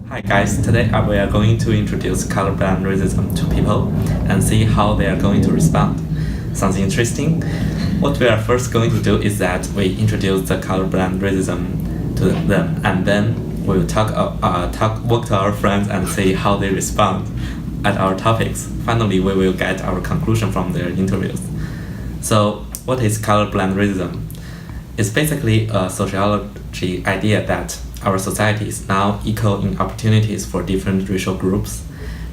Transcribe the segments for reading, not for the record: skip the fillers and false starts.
Hi guys, today we are going to introduce colorblind racism to people and see how they are going to respond. Sounds interesting? What we are first going to do is that we introduce the colorblind racism to them, and then we will walk to our friends and see how they respond at our topics. Finally, we will get our conclusion from their interviews. So, what is colorblind racism? It's basically a sociology idea that our society is now equal in opportunities for different racial groups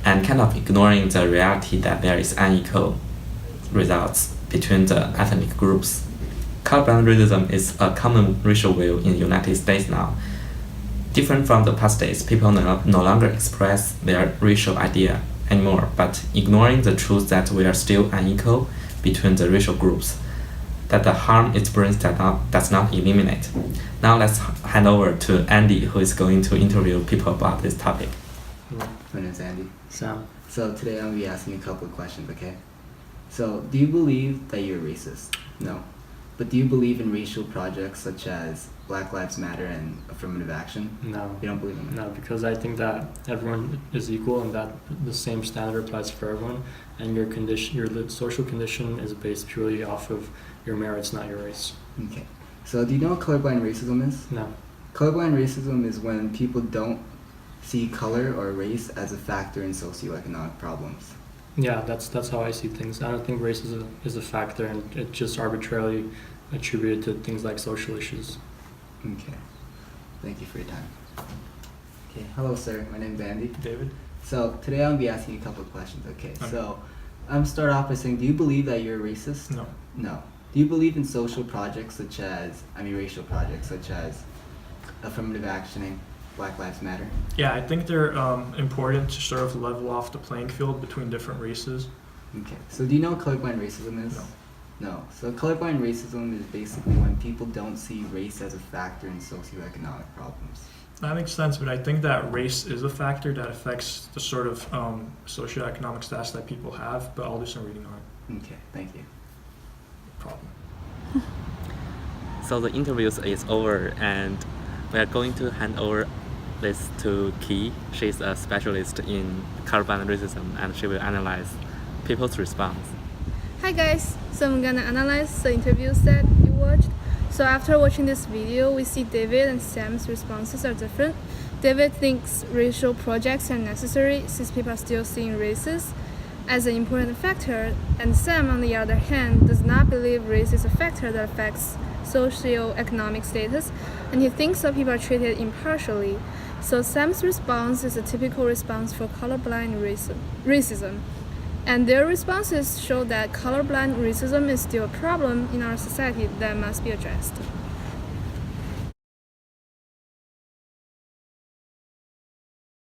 and kind of ignoring the reality that there is unequal results between the ethnic groups. Colorblind racism is a common racial view in the United States now. Different from the past days, people no longer express their racial idea anymore, but ignoring the truth that we are still unequal between the racial groups, that the harm it brings does not eliminate. Now let's hand over to Andy, who is going to interview people about this topic. My name is Andy. Sam. So today I'm going to be asking you a couple of questions, okay? So, do you believe that you're racist? No. But do you believe in racial projects such as Black Lives Matter and affirmative action? No. You don't believe in that? No, because I think that everyone is equal and that the same standard applies for everyone, and your social condition is based purely off of your merits, not your race. Okay. So, do you know what colorblind racism is? No. Colorblind racism is when people don't see color or race as a factor in socioeconomic problems. Yeah, that's how I see things. I don't think race is a factor, and it's just arbitrarily attributed to things like social issues. Okay. Thank you for your time. Okay. Hello, sir. My name is Andy. David? So, today I'm going to be asking you a couple of questions, okay? So, I'm going to start off by saying, do you believe that you're a racist? No. No. Do you believe in racial projects such as affirmative action, Black Lives Matter? Yeah, I think they're important to sort of level off the playing field between different races. Okay. So do you know what colorblind racism is? No. No. So colorblind racism is basically when people don't see race as a factor in socioeconomic problems. That makes sense, but I think that race is a factor that affects the sort of socioeconomic status that people have, but I'll do some reading on it. Okay, thank you. No problem. So the interviews is over, and we are going to hand over this to Ki. She's a specialist in colorblind racism, and she will analyze people's response. Hi guys, so I'm gonna analyze the interviews that you watched. So after watching this video, we see David and Sam's responses are different. David thinks racial projects are necessary since people are still seeing races as an important factor, and Sam, on the other hand, does not believe race is a factor that affects socio-economic status, and he thinks that people are treated impartially. So Sam's response is a typical response for colorblind racism. And their responses show that colorblind racism is still a problem in our society that must be addressed.